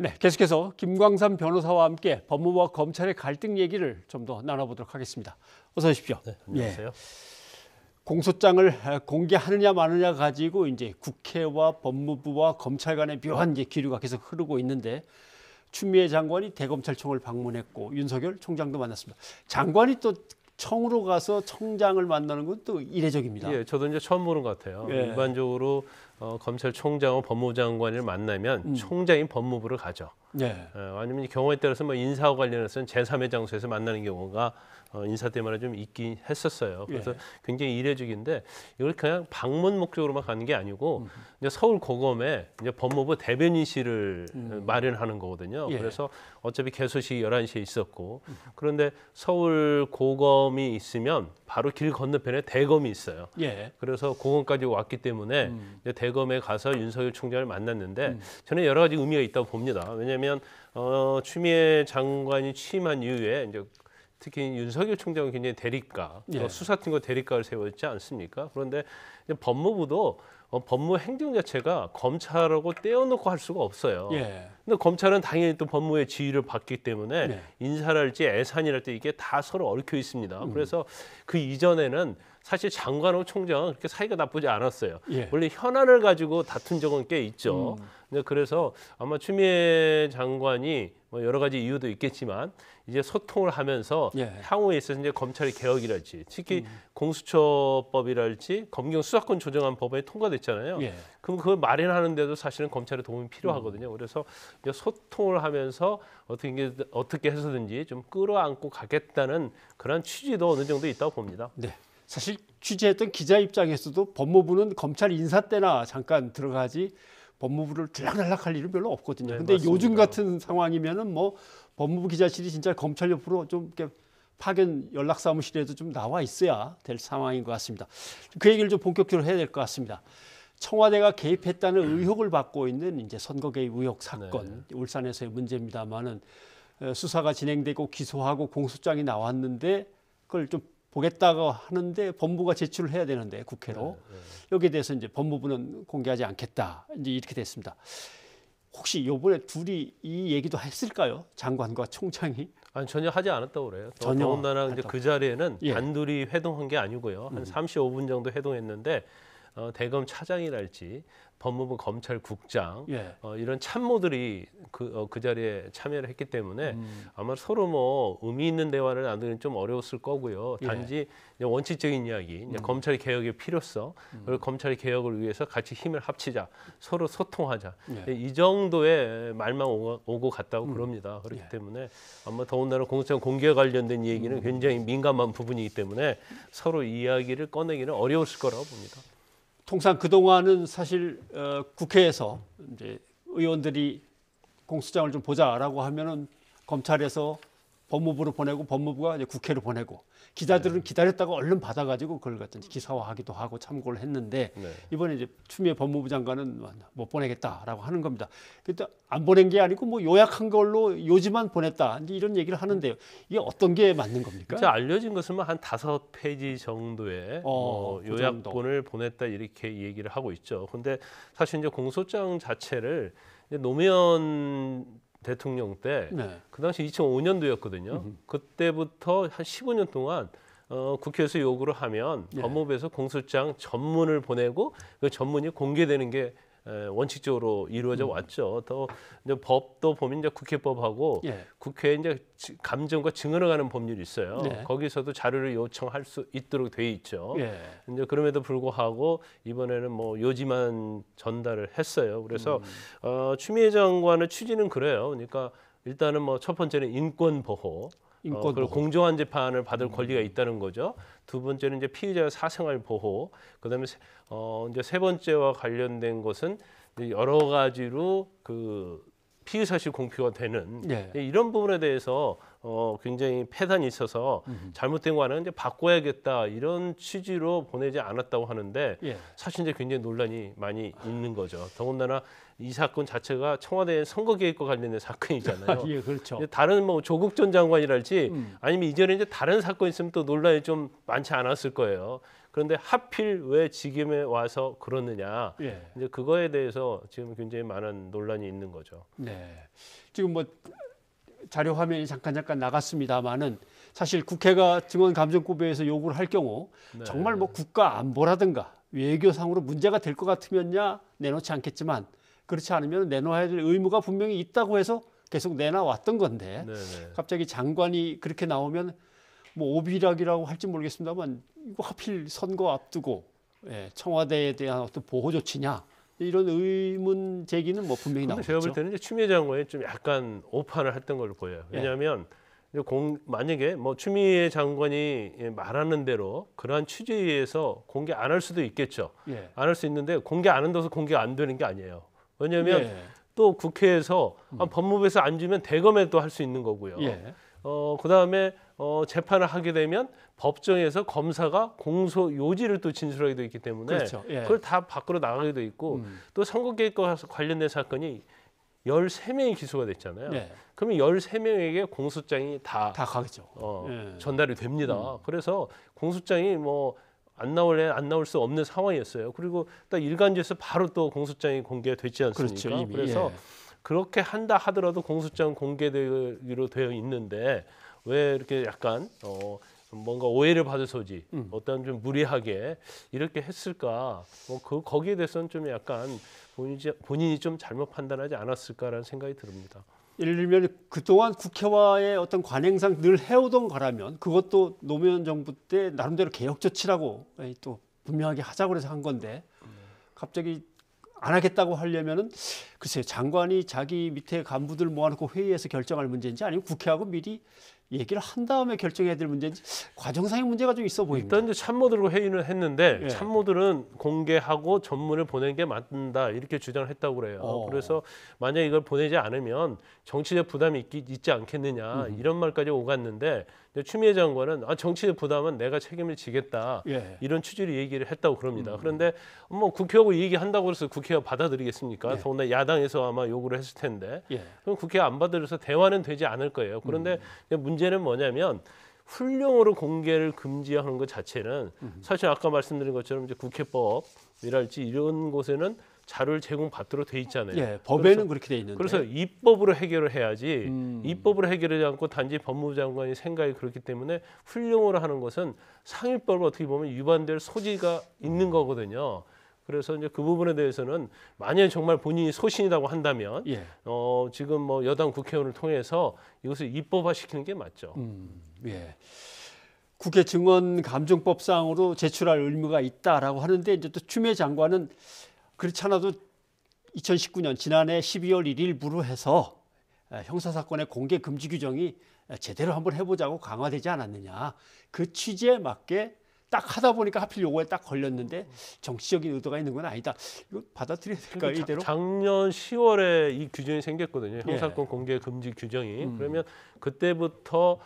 네, 계속해서 김광삼 변호사와 함께 법무부와 검찰의 갈등 얘기를 좀 더 나눠보도록 하겠습니다. 어서 오십시오. 네, 안녕하세요. 예. 공소장을 공개하느냐 마느냐 가지고 이제 국회와 법무부와 검찰 간의 묘한 이제 기류가 계속 흐르고 있는데 추미애 장관이 대검찰청을 방문했고 윤석열 총장도 만났습니다. 장관이 또 청으로 가서 청장을 만나는 건 또 이례적입니다. 예, 저도 이제 처음 보는 것 같아요. 예. 일반적으로 검찰총장과 법무부 장관을 만나면 총장이 법무부를 가죠. 네. 아니면 경우에 따라서 뭐 인사와 관련해서는 제3의 장소에서 만나는 경우가 인사 때마다 좀 있긴 했었어요. 그래서 예. 굉장히 이례적인데 이걸 그냥 방문 목적으로만 가는 게 아니고 이제 서울 고검에 이제 법무부 대변인실을 마련하는 거거든요. 예. 그래서 어차피 개소식이 11시에 있었고 그런데 서울 고검이 있으면 바로 길 건너편에 대검이 있어요. 예. 그래서 고검까지 왔기 때문에 이제 대검에 가서 윤석열 총장을 만났는데 저는 여러 가지 의미가 있다고 봅니다. 왜냐하면 추미애 장관이 취임한 이후에 이제 특히 윤석열 총장은 굉장히 대립가, 예. 수사팀과 대립가를 세웠지 않습니까? 그런데 이제 법무부도 법무 행정 자체가 검찰하고 떼어놓고 할 수가 없어요. 예. 근데 검찰은 당연히 또 법무부의 지휘를 받기 때문에 네. 인사랄지 예산이랄지 이게 다 서로 얽혀 있습니다. 그래서 그 이전에는 사실 장관하고 총장은 그렇게 사이가 나쁘지 않았어요. 예. 원래 현안을 가지고 다툰 적은 꽤 있죠. 그래서 아마 추미애 장관이 뭐 여러 가지 이유도 있겠지만 이제 소통을 하면서 예. 향후에 있어서 이제 검찰의 개혁이랄지 특히 공수처법이랄지 검경 수사권 조정안 법안이 통과됐잖아요. 예. 그럼 그걸 마련하는데도 사실은 검찰의 도움이 필요하거든요. 그래서 이제 소통을 하면서 어떻게 해서든지 좀 끌어안고 가겠다는 그런 취지도 어느 정도 있다고 봅니다. 네. 사실 취재했던 기자 입장에서도 법무부는 검찰 인사 때나 잠깐 들어가지 법무부를 들락날락할 일은 별로 없거든요. 네, 근데 맞습니다. 요즘 같은 상황이면은 뭐 법무부 기자실이 진짜 검찰 옆으로 좀 이렇게 파견 연락 사무실에도 좀 나와 있어야 될 상황인 것 같습니다. 그 얘기를 좀 본격적으로 해야 될 것 같습니다. 청와대가 개입했다는 의혹을 받고 있는 이제 선거 개입 의혹 사건, 울산에서의 문제입니다만은 수사가 진행되고 기소하고 공소장이 나왔는데 그걸 좀 보겠다고 하는데 법무부가 제출을 해야 되는데 국회로 여기에 대해서 이제 법무부는 공개하지 않겠다 이제 이렇게 됐습니다. 혹시 이번에 둘이 이 얘기도 했을까요? 장관과 총장이? 아니 전혀 하지 않았다고 그래요. 전혀 더군다나 이제 않았다고. 그 자리에는 예. 단둘이 회동한 게 아니고요. 한 35분 정도 회동했는데 대검 차장이랄지 법무부 검찰국장 예. 이런 참모들이 그 자리에 참여를 했기 때문에 아마 서로 뭐 의미 있는 대화를 나누기는 좀 어려웠을 거고요. 예. 단지 이제 원칙적인 이야기, 이제 검찰 개혁의 필요성, 그리고 검찰 개혁을 위해서 같이 힘을 합치자, 서로 소통하자. 예. 이 정도의 말만 오고 갔다고 그럽니다. 그렇기 예. 때문에 아마 더군다나 공소장 공개 관련된 얘기는 굉장히 민감한 부분이기 때문에 서로 이야기를 꺼내기는 어려웠을 거라고 봅니다. 통상 그동안은 사실 국회에서 이제 의원들이 공소장을 좀 보자라고 하면은 검찰에서 법무부로 보내고 법무부가 이제 국회로 보내고 기자들은 기다렸다가 얼른 받아가지고 그걸 갖다 기사화하기도 하고 참고를 했는데 이번에 이제 추미애 법무부 장관은 못 보내겠다라고 하는 겁니다. 근데 안 보낸 게 아니고 뭐 요약한 걸로 요지만 보냈다 이제 이런 얘기를 하는데요. 이게 어떤 게 맞는 겁니까? 이제 알려진 것은 뭐 한 5페이지 정도의 뭐 그 요약본을 보냈다 이렇게 얘기를 하고 있죠. 근데 사실 이제 공소장 자체를 이제 노무현 대통령 때 그 당시 2005년도였거든요. 그때부터 한 15년 동안 국회에서 요구를 하면 법무부에서 공소장 전문을 보내고 그 전문이 공개되는 게 원칙적으로 이루어져 왔죠. 더 이제 법도 보면 이제 국회법하고 국회에 이제 감정과 증언을 가는 법률이 있어요. 거기서도 자료를 요청할 수 있도록 돼 있죠. 이제 그럼에도 불구하고 이번에는 뭐 요지만 전달을 했어요. 그래서 추미애 장관의 취지는 그래요. 그러니까 일단은 뭐 첫 번째는 인권 보호. 그리고 공정한 재판을 받을 권리가 있다는 거죠. 두 번째는 이제 피의자의 사생활 보호. 그다음에 이제 세 번째와 관련된 것은 여러 가지로 그 피의 사실 공표가 되는 이런 부분에 대해서 굉장히 폐단이 있어서 잘못된 거는 이제 바꿔야겠다 이런 취지로 보내지 않았다고 하는데 사실 이제 굉장히 논란이 많이 있는 거죠. 더군다나 이 사건 자체가 청와대 선거 개입과 관련된 사건이잖아요. 예, 그렇죠. 다른 뭐 조국 전 장관이랄지 아니면 이전에 이제 다른 사건이 있으면 또 논란이 좀 많지 않았을 거예요. 그런데 하필 왜 지금에 와서 그러느냐. 예. 이제 그거에 대해서 지금 굉장히 많은 논란이 있는 거죠. 네. 지금 뭐 자료 화면이 잠깐 나갔습니다만은 사실 국회가 증언감정법에서 요구를 할 경우 네. 정말 뭐 국가 안보라든가 외교상으로 문제가 될 것 같으면야 내놓지 않겠지만 그렇지 않으면 내놓아야 될 의무가 분명히 있다고 해서 계속 내놔왔던 건데 네네. 갑자기 장관이 그렇게 나오면 뭐 오비락이라고 할지 모르겠습니다만 이거 하필 선거 앞두고 예, 청와대에 대한 어떤 보호 조치냐 이런 의문 제기는 뭐 분명히 나오죠. 제가 볼 때는 이제 추미애 장관이 좀 약간 오판을 했던 걸로 보여요. 왜냐하면 이제 만약에 뭐 추미애 장관이 말하는 대로 그러한 취지에 의해서 공개 안 할 수도 있겠죠. 예. 안 할 수 있는데 공개 안 한다고 공개 안 되는 게 아니에요. 왜냐하면 예. 또 국회에서 법무부에서 안 주면 대검에 또 할 수 있는 거고요. 예. 그다음에 재판을 하게 되면 법정에서 검사가 공소 요지를 또 진술하게 돼 있기 때문에 그렇죠. 예. 그걸 다 밖으로 나가게 돼 있고 또 선거개혁과 관련된 사건이 13명이 기소가 됐잖아요. 예. 그러면 13명에게 공소장이 다 가겠죠. 전달이 됩니다. 그래서 공소장이 뭐 안 나올래 안 나올 수 없는 상황이었어요. 그리고 딱 일간지에서 바로 또 공소장이 공개됐지 않습니까? 그렇죠, 이미. 그래서 예. 그렇게 한다 하더라도 공소장 공개되기로 되어 있는데 왜 이렇게 약간 뭔가 오해를 받을 소지, 어떤 좀 무리하게 이렇게 했을까? 뭐 거기에 대해서는 좀 약간 본인이 좀 잘못 판단하지 않았을까라는 생각이 듭니다. 예를 들면 그동안 국회와의 어떤 관행상 늘 해오던 거라면 그것도 노무현 정부 때 나름대로 개혁 조치라고 또 분명하게 하자고 해서 한 건데 갑자기 안 하겠다고 하려면은 글쎄요 장관이 자기 밑에 간부들 모아놓고 회의에서 결정할 문제인지 아니면 국회하고 미리 얘기를 한 다음에 결정해야 될 문제인지 과정상의 문제가 좀 있어 보입니다. 일단 이제 참모들과 회의를 했는데 예. 참모들은 공개하고 전문을 보내는 게 맞다 이렇게 주장을 했다고 그래요. 그래서 만약 이걸 보내지 않으면 정치적 부담이 있지 않겠느냐 이런 말까지 오갔는데 추미애 장관은 정치적 부담은 내가 책임을 지겠다 예. 이런 취지로 얘기를 했다고 그럽니다. 그런데 뭐 국회하고 얘기한다고 해서 국회가 받아들이겠습니까? 예. 더군다나 야당에서 아마 요구를 했을 텐데 예. 그럼 국회가 안 받아들여서 대화는 되지 않을 거예요. 그런데 문제는 뭐냐면 훈령으로 공개를 금지하는 것 자체는 사실 아까 말씀드린 것처럼 이제 국회법이랄지 이런 곳에는 자료를 제공받도록 돼 있잖아요. 예, 법에는 그렇게 돼 있는데. 그래서 입법으로 해결을 해야지 입법으로 해결하지 않고 단지 법무부 장관이 생각이 그렇기 때문에 훈령으로 하는 것은 상위법을 어떻게 보면 위반될 소지가 있는 거거든요. 그래서 이제 그 부분에 대해서는 만약에 정말 본인이 소신이라고 한다면 예. 지금 뭐 여당 국회의원을 통해서 이것을 입법화시키는 게 맞죠. 예. 국회 증언감정법상으로 제출할 의무가 있다라고 하는데 이제 또 추미애 장관은 그렇지 않아도 2019년 지난해 12월 1일부로 해서 형사사건의 공개 금지 규정이 제대로 한번 해보자고 강화되지 않았느냐. 그 취지에 맞게 딱 하다 보니까 하필 요거에 딱 걸렸는데 정치적인 의도가 있는 건 아니다. 이거 받아들여야 될까요, 이대로? 작년 10월에 이 규정이 생겼거든요. 형사건 공개 금지 규정이. 그러면 그때부터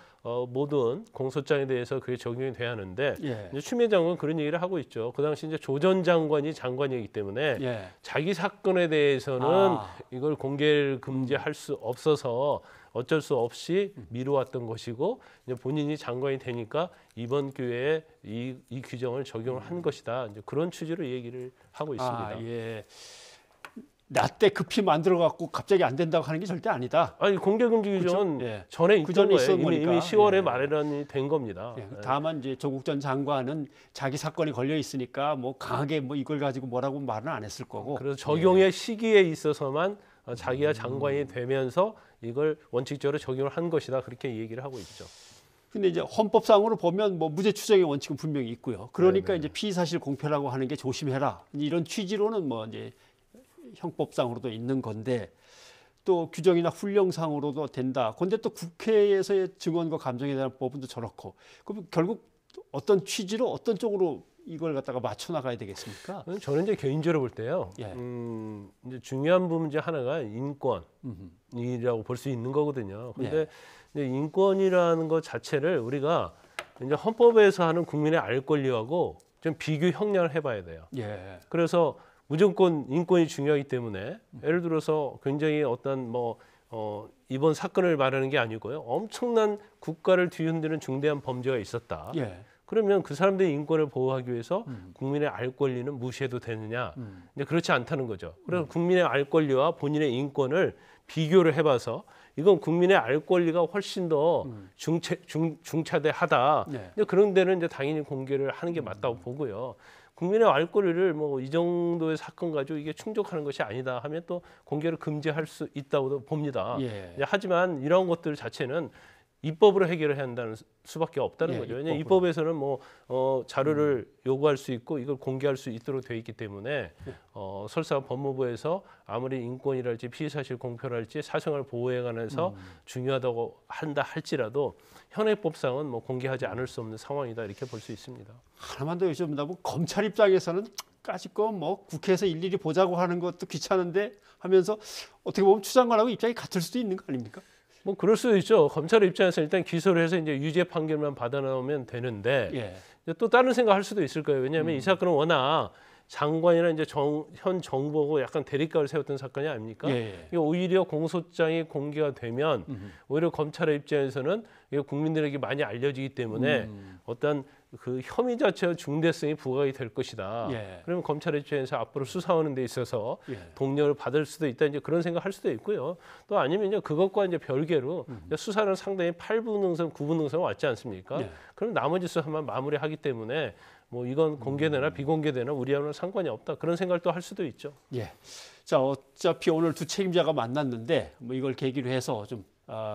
모든 공소장에 대해서 그게 적용이 돼야 하는데 이제 추미애 장관은 그런 얘기를 하고 있죠. 그 당시 이제 조 전 장관이 장관이기 때문에 자기 사건에 대해서는 이걸 공개를 금지할 수 없어서 어쩔 수 없이 미루었던 것이고 이제 본인이 장관이 되니까 이번 기회에 이 규정을 적용을 한 것이다. 이제 그런 취지로 얘기를 하고 있습니다. 예. 나 때 급히 만들어 갖고 갑자기 안 된다고 하는 게 절대 아니다. 아니 공개 금지 규정은 예. 전에 있던 거예요. 이미 10월에 예. 마련이 된 겁니다. 예. 다만 이제 조국 전 장관은 자기 사건이 걸려 있으니까 뭐 강하게 뭐 이걸 가지고 뭐라고 말은 안 했을 거고. 그래서 적용의 시기에 있어서만 자기가 장관이 되면서 이걸 원칙적으로 적용을 한 것이다. 그렇게 얘기를 하고 있죠. 근데 이제 헌법상으로 보면 뭐 무죄 추정의 원칙은 분명히 있고요. 그러니까 이제 피의사실 공표라고 하는 게 조심해라. 이런 취지로는 뭐 이제 형법상으로도 있는 건데 또 규정이나 훈령상으로도 된다. 그런데 또 국회에서의 증언과 감정에 대한 법은도 저렇고. 그럼 결국 어떤 취지로 어떤 쪽으로 이걸 갖다가 맞춰 나가야 되겠습니까? 저는 이제 개인적으로 볼 때요. 예. 이제 중요한 부분 중 하나가 인권이라고 볼 수 있는 거거든요. 근데 이제 인권이라는 것 자체를 우리가 이제 헌법에서 하는 국민의 알 권리하고 좀 비교 형량을 해봐야 돼요. 예. 그래서 무조건 인권이 중요하기 때문에 예를 들어서 굉장히 어떤 이번 사건을 말하는 게 아니고요. 엄청난 국가를 뒤흔드는 중대한 범죄가 있었다. 예. 그러면 그 사람들의 인권을 보호하기 위해서 국민의 알 권리는 무시해도 되느냐? 이제 그렇지 않다는 거죠. 그래서 국민의 알 권리와 본인의 인권을 비교를 해봐서 이건 국민의 알 권리가 훨씬 더 중차대하다. 네. 이제 그런 데는 이제 당연히 공개를 하는 게 맞다고 보고요. 국민의 알 권리를 뭐 이 정도의 사건 가지고 이게 충족하는 것이 아니다 하면 또 공개를 금지할 수 있다고 봅니다. 예. 하지만 이런 것들 자체는 입법으로 해결을 해야 한다는 수밖에 없다는 예, 거죠. 왜냐하면 입법으로. 입법에서는 뭐 자료를 요구할 수 있고 이걸 공개할 수 있도록 되어 있기 때문에 설사 법무부에서 아무리 인권이랄지 피의사실 공표랄지 사생활 보호에 관해서 중요하다고 한다 할지라도 현행법상은 뭐 공개하지 않을 수 없는 상황이다 이렇게 볼 수 있습니다. 하나만 더 여쭤본다면 검찰 입장에서는 까짓 거 뭐 국회에서 일일이 보자고 하는 것도 귀찮은데 하면서 어떻게 보면 추 장관하고 입장이 같을 수도 있는 거 아닙니까? 뭐 그럴 수도 있죠. 검찰 입장에서 일단 기소를 해서 이제 유죄 판결만 받아 나오면 되는데 예. 이제 또 다른 생각할 수도 있을 거예요. 왜냐하면 이 사건은 워낙 장관이나 이제 현 정부하고 약간 대립각을 세웠던 사건이 아닙니까? 예. 이게 오히려 공소장이 공개가 되면 오히려 검찰의 입장에서는 이게 국민들에게 많이 알려지기 때문에 어떤 그 혐의 자체의 중대성이 부각이 될 것이다. 예. 그러면 검찰의 입장에서 앞으로 수사하는 데 있어서 예. 동력을 받을 수도 있다. 이제 그런 생각할 수도 있고요. 또 아니면 이제 그것과 이제 별개로 이제 수사는 상당히 8분 능선, 9분 능선 왔지 않습니까? 예. 그럼 나머지 수사만 마무리하기 때문에 뭐 이건 공개되나 비공개되나 우리하고는 상관이 없다. 그런 생각을 또 할 수도 있죠. 예. 자, 어차피 오늘 두 책임자가 만났는데 뭐 이걸 계기로 해서 좀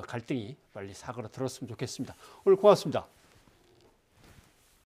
갈등이 빨리 사그라들었으면 좋겠습니다. 오늘 고맙습니다.